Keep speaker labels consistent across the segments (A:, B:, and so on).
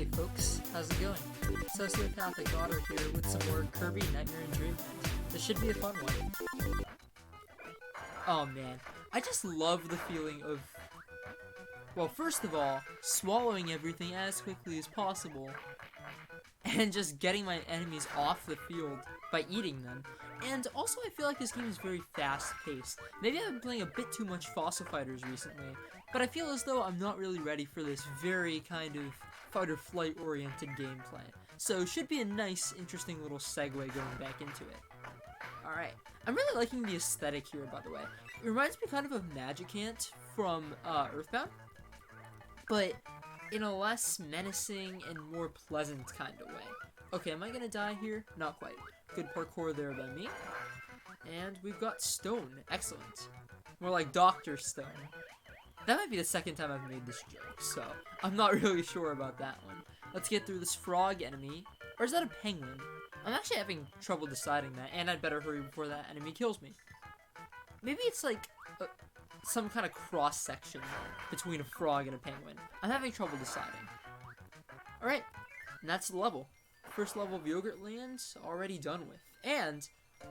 A: Hey folks, how's it going? Sociopathic Otter here with some more Kirby Nightmare in Dreamland. This should be a fun one. Oh man, I just love the feeling of, well, first of all, swallowing everything as quickly as possible, and just getting my enemies off the field by eating them. And also, I feel like this game is very fast-paced. Maybe I've been playing a bit too much Fossil Fighters recently, but I feel as though I'm not really ready for this very kind of fight-or-flight oriented gameplay. So, should be a nice, interesting little segue going back into it. Alright, I'm really liking the aesthetic here, by the way. It reminds me kind of Magicant from Earthbound, but in a less menacing and more pleasant kind of way. Okay, am I gonna die here? Not quite. Good parkour there by me. And we've got Stone. Excellent. More like Dr. Stone. That might be the second time I've made this joke, so I'm not really sure about that one. Let's get through this frog enemy. Or is that a penguin? I'm actually having trouble deciding that, and I'd better hurry before that enemy kills me. Maybe it's like some kind of cross-section between a frog and a penguin. I'm having trouble deciding. Alright, and that's the level. First level of Yogurt Land already done with. And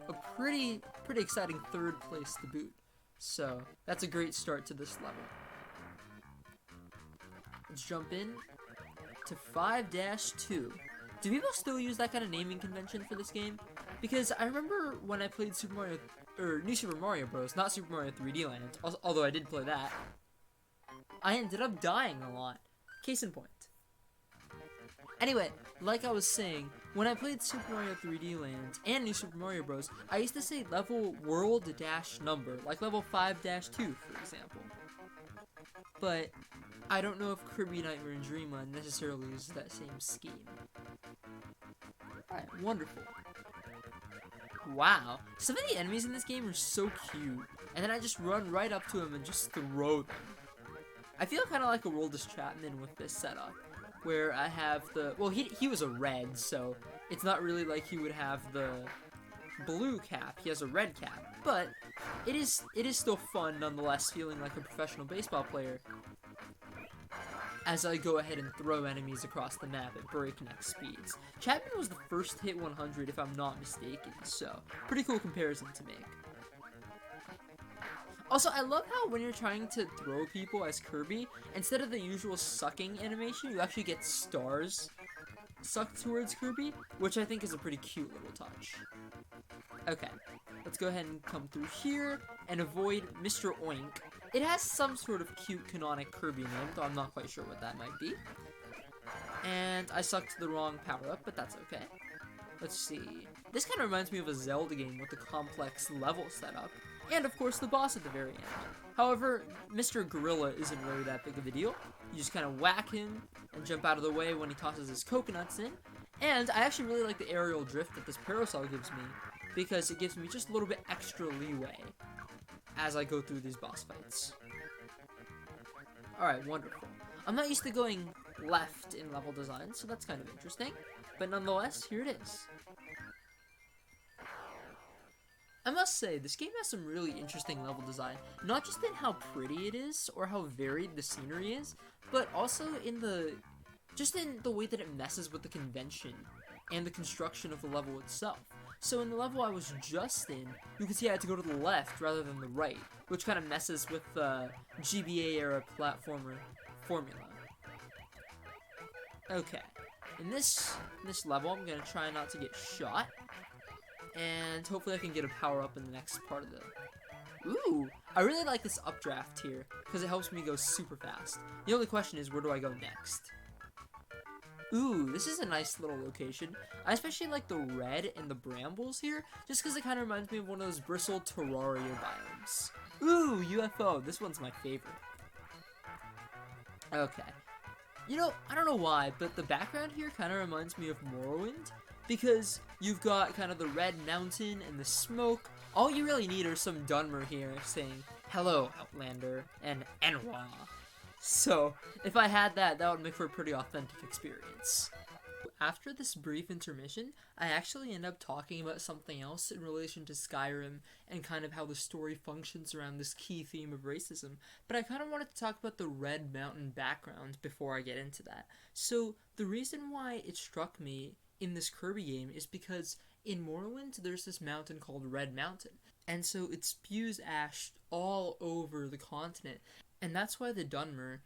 A: a pretty exciting third place to boot. So, that's a great start to this level. Let's jump in to 5-2. Do people still use that kind of naming convention for this game? Because I remember when I played New Super Mario Bros., not Super Mario 3D Land, although I did play that, I ended up dying a lot. Case in point. Anyway, like I was saying, when I played Super Mario 3D Land and New Super Mario Bros., I used to say level world dash number, like level 5-2, for example. But I don't know if Kirby Nightmare in Dreamland necessarily uses that same scheme. Alright, wonderful. Wow, some of the enemies in this game are so cute, and then I just run right up to them and just throw them. I feel kind of like a Worldis Chapman with this setup, where I have the, well, he was a red, so it's not really like he would have the blue cap. He has a red cap, but it is still fun nonetheless, feeling like a professional baseball player as I go ahead and throw enemies across the map at breakneck speeds. Chapman was the first hit 100 if I'm not mistaken, so pretty cool comparison to make. Also, I love how when you're trying to throw people as Kirby, instead of the usual sucking animation, you actually get stars sucked towards Kirby, which I think is a pretty cute little touch. Okay, let's go ahead and come through here and avoid Mr. Oink. It has some sort of cute canonic Kirby name, though I'm not quite sure what that might be. And I sucked the wrong power-up, but that's okay. Let's see. This kind of reminds me of a Zelda game with a complex level setup. And, of course, the boss at the very end. However, Mr. Gorilla isn't really that big of a deal. You just kind of whack him and jump out of the way when he tosses his coconuts in. And I actually really like the aerial drift that this parasol gives me, because it gives me just a little bit extra leeway as I go through these boss fights. Alright, wonderful. I'm not used to going left in level design, so that's kind of interesting. But nonetheless, here it is. I must say, this game has some really interesting level design, not just in how pretty it is, or how varied the scenery is, but also in the way that it messes with the convention and the construction of the level itself. So in the level I was just in, you can see I had to go to the left rather than the right, which kind of messes with the GBA era platformer formula. Okay, in this level, I'm gonna try not to get shot. And hopefully I can get a power-up in the next part of the... Ooh! I really like this updraft here, because it helps me go super fast. The only question is, where do I go next? Ooh, this is a nice little location. I especially like the red and the brambles here, just because it kind of reminds me of one of those bristled Terraria biomes. Ooh, UFO! This one's my favorite. Okay. You know, I don't know why, but the background here kind of reminds me of Morrowind, because you've got kind of the red mountain and the smoke. All you really need are some Dunmer here saying, "Hello, Outlander," and "Enwa." So, if I had that, that would make for a pretty authentic experience. After this brief intermission, I actually end up talking about something else in relation to Skyrim and kind of how the story functions around this key theme of racism, but I kind of wanted to talk about the Red Mountain background before I get into that. So, the reason why it struck me in this Kirby game is because in Morrowind, there's this mountain called Red Mountain, and so it spews ash all over the continent, and that's why the Dunmer,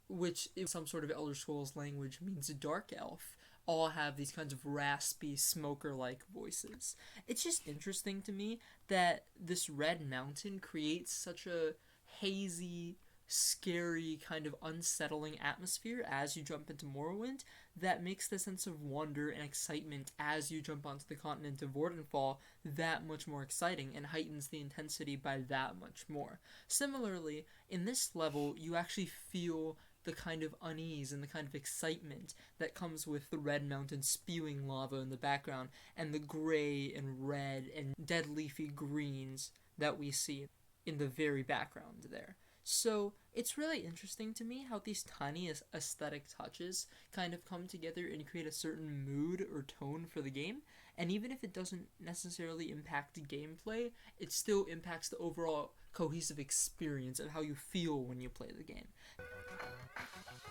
A: which in some sort of Elder Scrolls language means a dark elf, all have these kinds of raspy, smoker-like voices. It's just interesting to me that this Red Mountain creates such a hazy, scary, kind of unsettling atmosphere as you jump into Morrowind that makes the sense of wonder and excitement as you jump onto the continent of Vordenfall that much more exciting and heightens the intensity by that much more. Similarly, in this level, you actually feel the kind of unease and the kind of excitement that comes with the Red Mountain spewing lava in the background and the gray and red and dead leafy greens that we see in the very background there. So it's really interesting to me how these tiny aesthetic touches kind of come together and create a certain mood or tone for the game, and even if it doesn't necessarily impact the gameplay, it still impacts the overall cohesive experience of how you feel when you play the game.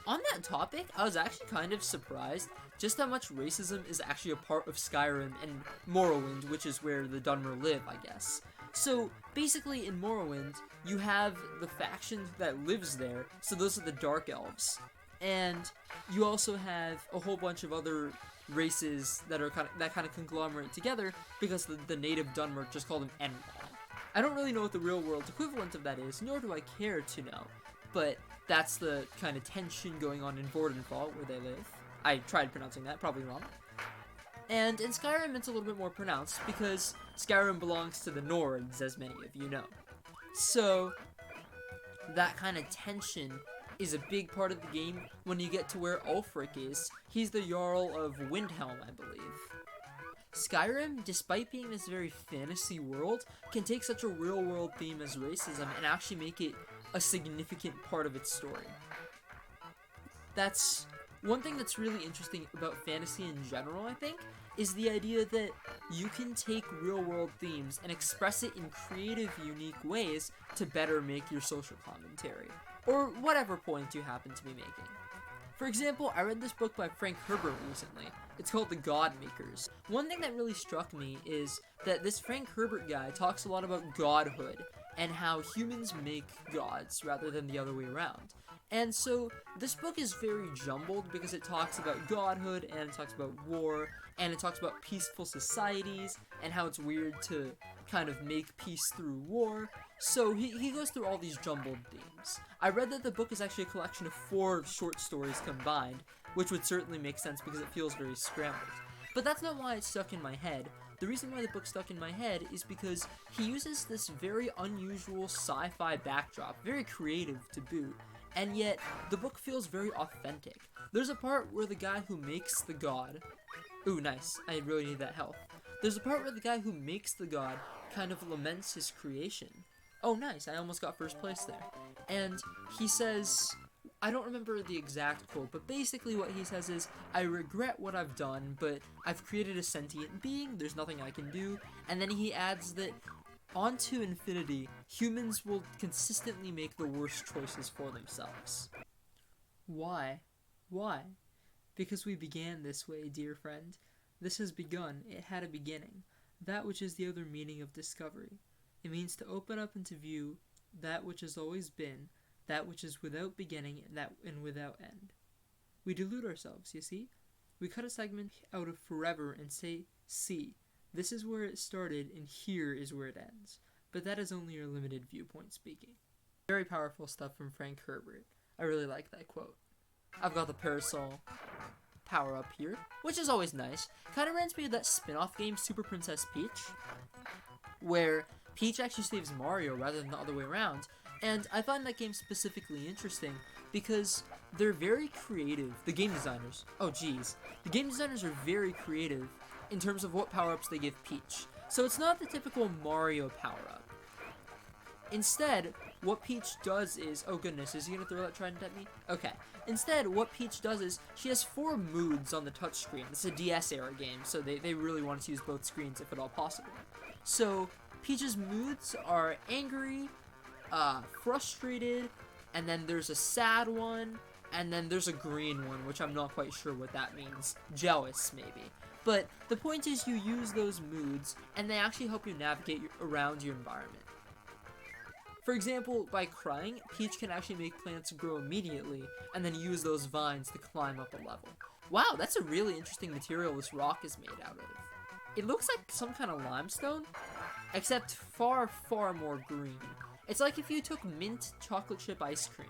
A: On that topic, I was actually kind of surprised just how much racism is actually a part of Skyrim and Morrowind, which is where the Dunmer live, I guess. So, basically in Morrowind, you have the faction that lives there, so those are the Dark Elves. And you also have a whole bunch of other races that kind of conglomerate together because the native Dunmer just call them Enwall. I don't really know what the real world equivalent of that is, nor do I care to know, but that's the kind of tension going on in Vordenfall, where they live. I tried pronouncing that, probably wrong. And in Skyrim, it's a little bit more pronounced, because Skyrim belongs to the Nords, as many of you know. So, that kind of tension is a big part of the game when you get to where Ulfric is. He's the Jarl of Windhelm, I believe. Skyrim, despite being this very fantasy world, can take such a real-world theme as racism and actually make it a significant part of its story. That's one thing that's really interesting about fantasy in general, I think, is the idea that you can take real-world themes and express it in creative, unique ways to better make your social commentary, or whatever point you happen to be making. For example, I read this book by Frank Herbert recently. It's called The God Makers. One thing that really struck me is that this Frank Herbert guy talks a lot about godhood and how humans make gods rather than the other way around. And so this book is very jumbled because it talks about godhood and it talks about war and it talks about peaceful societies and how it's weird to kind of make peace through war. So he goes through all these jumbled themes. I read that the book is actually a collection of 4 short stories combined, which would certainly make sense because it feels very scrambled. But that's not why it stuck in my head. The reason why the book stuck in my head is because he uses this very unusual sci-fi backdrop, very creative to boot, and yet the book feels very authentic. There's a part where the guy who makes the god... Ooh, nice. I really need that health. There's a part where the guy who makes the god kind of laments his creation. Oh, nice. I almost got first place there. And he says... I don't remember the exact quote, but basically what he says is, I regret what I've done, but I've created a sentient being, there's nothing I can do, and then he adds that, onto infinity, humans will consistently make the worst choices for themselves. Why? Why? Because we began this way, dear friend. This has begun, it had a beginning, that which is the other meaning of discovery. It means to open up into view that which has always been, that which is without beginning and without end. We delude ourselves, you see? We cut a segment out of forever and say, see, this is where it started and here is where it ends. But that is only your limited viewpoint speaking. Very powerful stuff from Frank Herbert. I really like that quote. I've got the parasol power up here, which is always nice. Kind of reminds me of that spin-off game, Super Princess Peach, where Peach actually saves Mario rather than the other way around. And I find that game specifically interesting because they're very creative. The game designers. Oh, geez. The game designers are very creative in terms of what power-ups they give Peach. So it's not the typical Mario power-up. Instead, what Peach does is... Oh goodness, is he gonna throw that trident at me? Okay. Instead, what Peach does is, she has 4 moods on the touchscreen. This is a DS-era game, so they really want to use both screens if at all possible. So, Peach's moods are angry, frustrated, and then there's a sad one, and then there's a green one, which I'm not quite sure what that means. Jealous, maybe. But the point is you use those moods, and they actually help you navigate around your environment. For example, by crying, Peach can actually make plants grow immediately, and then use those vines to climb up a level. Wow, that's a really interesting material this rock is made out of. It looks like some kind of limestone, except far, far more green. It's like if you took mint chocolate chip ice cream,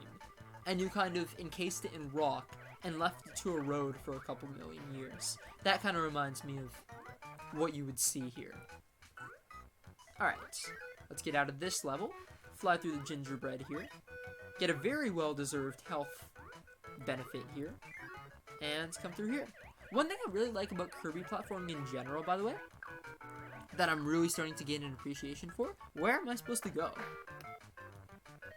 A: and you kind of encased it in rock, and left it to erode for a couple million years. That kind of reminds me of what you would see here. Alright, let's get out of this level. Fly through the gingerbread here, get a very well-deserved health benefit here, and come through here. One thing I really like about Kirby platforming in general, by the way, that I'm really starting to gain an appreciation for, where am I supposed to go?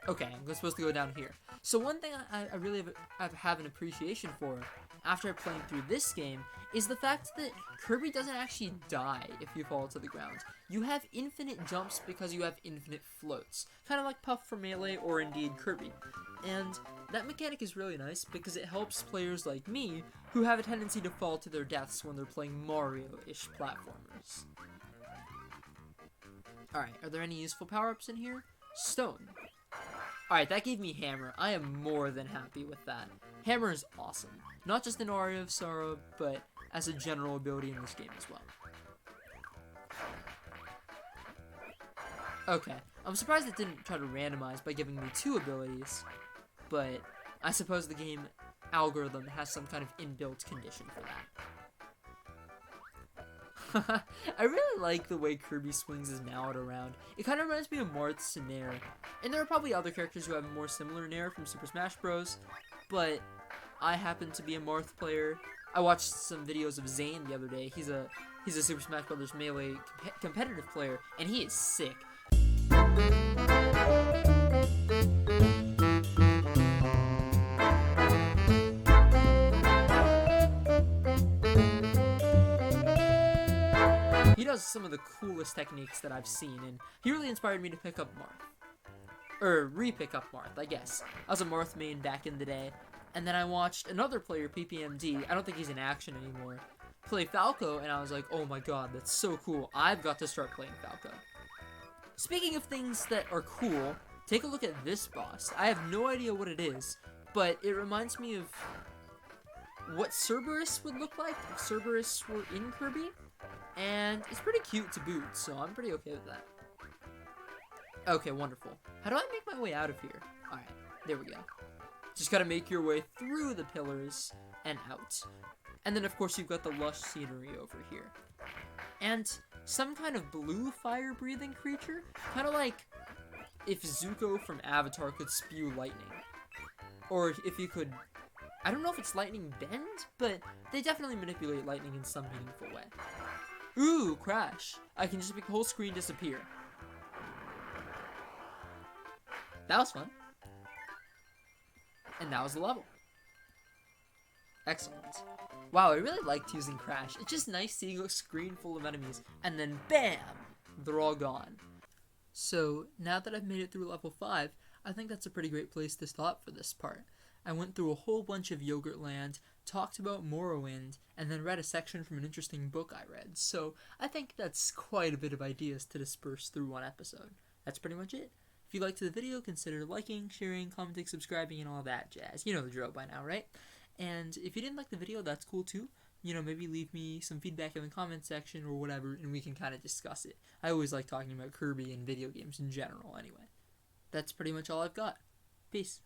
A: Okay, I'm supposed to go down here. So one thing I really have an appreciation for after playing through this game is the fact that Kirby doesn't actually die if you fall to the ground. You have infinite jumps because you have infinite floats, kind of like Puff from Melee or indeed Kirby. And that mechanic is really nice because it helps players like me who have a tendency to fall to their deaths when they're playing Mario-ish platformers. Alright, are there any useful power-ups in here? Stone. Alright, that gave me Hammer. I am more than happy with that. Hammer is awesome. Not just in Aria of Sorrow, but as a general ability in this game as well. Okay, I'm surprised it didn't try to randomize by giving me 2 abilities, but I suppose the game algorithm has some kind of inbuilt condition for that. I really like the way Kirby swings his mallet around. It kind of reminds me of Marth's Nair. And there are probably other characters who have a more similar Nair from Super Smash Bros. But I happen to be a Marth player. I watched some videos of Zane the other day. He's a Super Smash Bros. Melee competitive player, and he is sick. He does some of the coolest techniques that I've seen, and he really inspired me to pick up Marth. Or re-pick up Marth, I guess. I was a Marth main back in the day, and then I watched another player, PPMD, I don't think he's in action anymore, play Falco, and I was like, oh my god, that's so cool. I've got to start playing Falco. Speaking of things that are cool, take a look at this boss. I have no idea what it is, but it reminds me of what Cerberus would look like if Cerberus were in Kirby. And it's pretty cute to boot, so I'm pretty okay with that. Okay, wonderful. How do I make my way out of here? Alright, there we go. Just gotta make your way through the pillars and out. And then, of course, you've got the lush scenery over here. And some kind of blue fire-breathing creature? Kind of like if Zuko from Avatar could spew lightning. Or if you could... I don't know if it's lightning bend, but they definitely manipulate lightning in some meaningful way. Ooh, crash. I can just make the whole screen disappear. That was fun. And that was the level. Excellent. Wow, I really liked using crash. It's just nice seeing a screen full of enemies, and then BAM! They're all gone. So, now that I've made it through level 5, I think that's a pretty great place to stop for this part. I went through a whole bunch of Yogurtland, talked about Morrowind, and then read a section from an interesting book I read. So I think that's quite a bit of ideas to disperse through one episode. That's pretty much it. If you liked the video, consider liking, sharing, commenting, subscribing, and all that jazz. You know the drill by now, right? And if you didn't like the video, that's cool too. You know, maybe leave me some feedback in the comment section or whatever, and we can kind of discuss it. I always like talking about Kirby and video games in general anyway. That's pretty much all I've got. Peace.